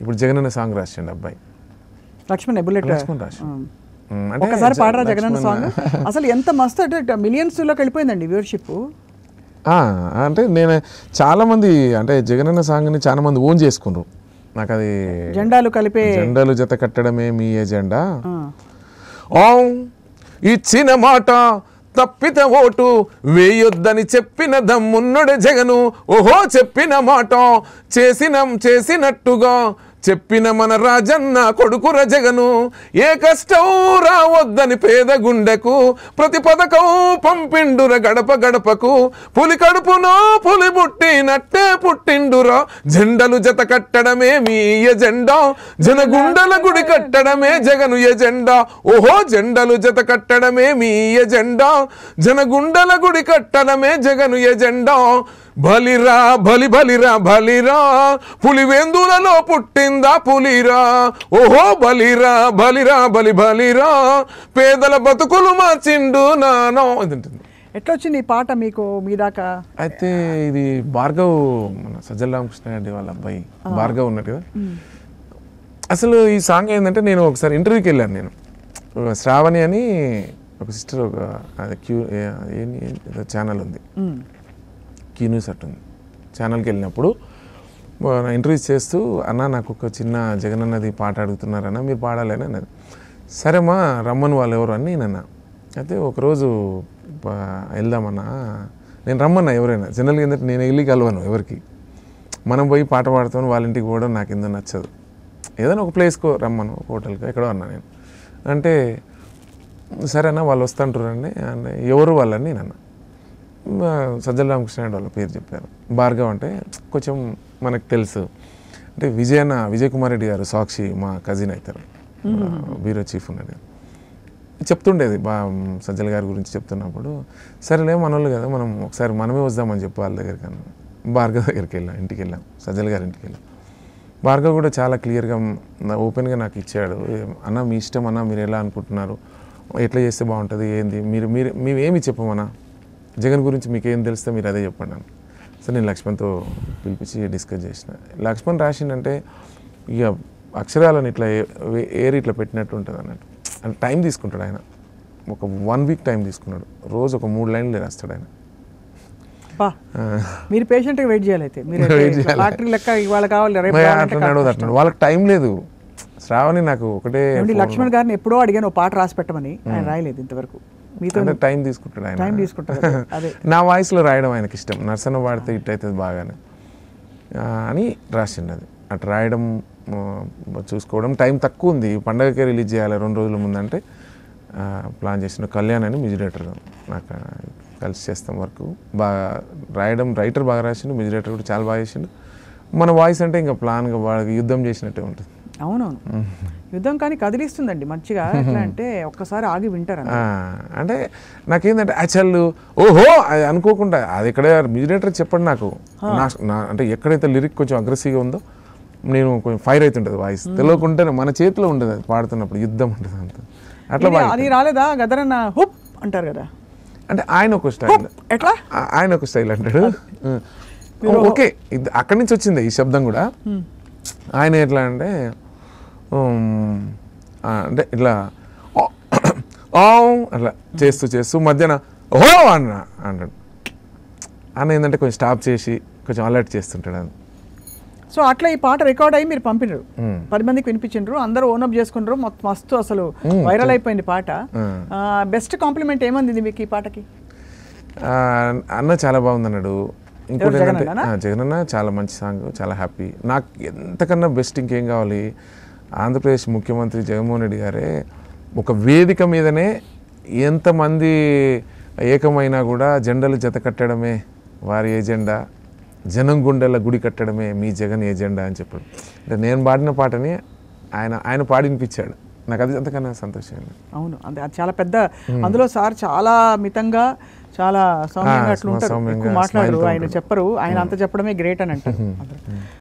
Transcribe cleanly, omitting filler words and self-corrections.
ఇప్పుడు జగనన్న సాంగ్ రాసిండు అబ్బాయి లక్ష్మణ్ బుల్లెట్ లక్ష్మణ్ రాసి ఒకసారి పాడరా జగనన్న సాంగ్ అసలు ఎంత మస్తు అంటే మిలియన్స్లోకి వెళ్ళిపోయిందండి వ్యూవర్షిప్ అంటే నేను చాలా మంది అంటే జగనన్న సాంగ్ని చాలా మంది ఓన్ చేసుకున్నారు నాకు అది జెండాలు కలిపే జెండాలు జత కట్టడమే మీ ఎజెండా ఇచ్చిన మాట తప్పిత ఓటు వేయొద్దని చెప్పిన దమ్మున్నడు జగను ఓహో చెప్పిన మాట చేసినట్టుగా చెప్పిన మన రాజన్న కొడుకుర జగను ఏ కష్టం రావద్దని పేద గుండెకు ప్రతి పథకం పంపిండుర గడప గడపకు పులి కడుపునో పులి పుట్టినట్టే పుట్టిండురా జెండలు జత కట్టడమే మీ ఎజెండా జనగుండల గుడి కట్టడమే జగను ఎజెండా ఓహో జెండలు జత కట్టడమే మీ ఎజెండా జనగుండల గుడి కట్టడమే జగను ఎజెండా బలిరా బలిరా బలిరా పులివెందులలో పుట్టిందా పులిరా ఓహో బలిరా బలిరా పేదల బతుకులు మార్చిండు నానో ఎట్లా వచ్చింది ఈ పాట మీకు మీ దాకా అయితే ఇది భార్గవ్ మన సజ్జల రామకృష్ణ రెడ్డి వాళ్ళ అబ్బాయి భార్గవ్ ఉన్నట్టు కదా అసలు ఈ సాంగ్ ఏంటంటే నేను ఒకసారి ఇంటర్వ్యూకి వెళ్ళాను నేను శ్రావణి అని ఒక సిస్టర్ ఒక ఛానల్ ఉంది న్యూస్ అట్టుంది ఛానల్కి వెళ్ళినప్పుడు ఇంటర్వ్యూస్ చేస్తూ అన్న నాకు ఒక చిన్న జగనన్నది పాట అడుగుతున్నారన్న మీరు పాడాలని అన్నది సరేమ్మా రమ్మని వాళ్ళు ఎవరు అని నేనన్నా అయితే ఒకరోజు వెళ్దామన్నా నేను రమ్మన్నా ఎవరైనా జనరల్గా ఏంటంటే నేను వెళ్ళి కలవను ఎవరికి మనం పోయి పాట పాడుతాను వాళ్ళ ఇంటికి పోవడం నాకు ఏందో నచ్చదు ఏదైనా ఒక ప్లేస్కో రమ్మను ఒక హోటల్కి ఎక్కడో అన్నా నేను అంటే సరేనా వాళ్ళు వస్తుంటారండి అంటే ఎవరు వాళ్ళని నేను అన్నా సజ్జల రామకృష్ణ రెడ్డి వాళ్ళ పేరు చెప్పారు భార్గవ్ అంటే కొంచెం మనకు తెలుసు అంటే విజయ్ కుమార్ రెడ్డి గారు సాక్షి మా కజిన్ అవుతారు బ్యూరో చీఫ్ ఉన్నది చెప్తుండేది సజ్జల గారి గురించి చెప్తున్నప్పుడు సరేలే మనోళ్ళు కదా మనం ఒకసారి మనమే వద్దామని చెప్పి వాళ్ళ దగ్గరికి అన్న భార్గవ్ దగ్గరికి వెళ్ళాం ఇంటికి వెళ్ళాం సజ్జల గారి ఇంటికి వెళ్ళాం భార్గవ్ కూడా చాలా క్లియర్గా ఓపెన్గా నాకు ఇచ్చాడు అన్న మీ ఇష్టం అన్న మీరు ఎలా అనుకుంటున్నారు ఎట్లా చేస్తే బాగుంటుంది ఏంది మేమేమి చెప్పమన్నా జగన్ గురించి మీకు ఏం తెలిస్తే మీరు అదే చెప్పండి అని సో నేను లక్ష్మణ్తో పిలిపించి డిస్కస్ చేసిన లక్ష్మణ్ రాసిండంటే ఇక అక్షరాలను ఇట్లా ఇట్లా పెట్టినట్టు ఉంటుంది అన్నట్టు అంటే టైం తీసుకుంటాడు ఆయన ఒక 1 వీక్ టైం తీసుకున్నాడు రోజు ఒక 3 లైన్లు రాస్తాడు ఆయన మీరు పేషెంట్గా వెయిట్ చేయాలి అయితే వాళ్ళకి టైం లేదు శ్రావణి నాకు ఒకటే లక్ష్మణ్ గారిని ఎప్పుడో అడిగాను పాట రాసి పెట్టమని ఆయన రాయలేదు ఇంతవరకు టైం తీసుకుంటాడు ఆయన నా వాయిస్లో రాయడం ఆయనకి ఇష్టం నర్సన్న వాడితే ఇట్ అవుతుంది బాగానే అని రాసిండు అది అటు రాయడం చూసుకోవడం టైం తక్కువ ఉంది పండగకే రిలీజ్ చేయాలి 2 రోజుల ముందంటే ప్లాన్ చేసిన కళ్యాణ్ అని మ్యూజిక్ డైరెక్టర్ నాకు కలిసి చేస్తాం వర్క్ బాగా రైటర్ బాగా రాసిండు మ్యూజిక్ డైరెక్టర్ కూడా చాలా బాగా చేసిండు మన వాయిస్ అంటే ఇంకా ప్లాన్గా వాళ్ళకి యుద్ధం చేసినట్టే ఉంటుంది అవునవును యుద్ధం కానీ కదిలిస్తుందండి మంచిగా ఎట్లా అంటే ఒక్కసారి ఆగి వింటారు అంటే నాకేంటంటే యాక్చువల్ ఓహో అది అనుకోకుండా అది ఎక్కడ మ్యూజిక్ డైరెక్టర్ చెప్పండి నాకు అంటే ఎక్కడైతే లిరిక్ కొంచెం అగ్రెసివ్గా ఉందో నేను కొంచెం ఫైర్ అవుతుంటుంది వాయిస్ తెలియకుండానే మన చేతిలో ఉంటుంది అది పాడుతున్నప్పుడు యుద్ధం ఉంటుంది అంత అట్లా అది రాలేదా గదరన్న హుప్ అంటారు కదా అంటే ఆయన ఒక స్టైల్ ఎట్లా ఆయన ఒక స్టైల్ అంటాడు ఓకే అక్కడి నుంచి వచ్చింది ఈ శబ్దం కూడా ఆయన ఎట్లా అంటే అంటే ఇట్లా అట్లా చేస్తూ మధ్యాహ్నం ఓహో అంటాడు అన్న ఏంటంటే కొంచెం స్టాప్ చేసి కొంచెం అలర్ట్ చేస్తుంటాడు అని సో అట్లా ఈ పాట రికార్డ్ అయ్యి మీరు పంపినారు 10 మందికి వినిపించారు అందరూ ఓనప్ చేసుకున్నారు మస్తు అసలు వైరల్ అయిపోయింది పాట బెస్ట్ కాంప్లిమెంట్ ఏమంది మీకు ఈ పాటకి అన్న చాలా బాగుంది అన్నాడు ఇంకోటి ఏంటంటే జగనన్న చాలా మంచి సాంగ్ చాలా హ్యాపీ నాకు ఎంతకన్నా బెస్ట్ ఇంకేం కావాలి ఆంధ్రప్రదేశ్ ముఖ్యమంత్రి జగన్మోహన్ రెడ్డి గారే ఒక వేదిక మీదనే ఎంతమంది ఏకమైనా కూడా జెండాలు జత కట్టడమే వారి ఏజెండా జనం గుండెల గుడి కట్టడమే మీ జగన్ ఏజెండా అని చెప్పాడు అంటే నేను పాడిన పాటని ఆయన పాడి వినిపించాడు నాకు అది అంతకన్నా సంతోషంగా అవును అంటే అది చాలా పెద్ద అందులో సార్ చాలా మితంగా చాలా సౌమ్యంగా అట్లా ఉంటారు మాట్లాడరు ఆయన చెప్పరు ఆయన అంత చెప్పడమే గ్రేట్ అని అంటారు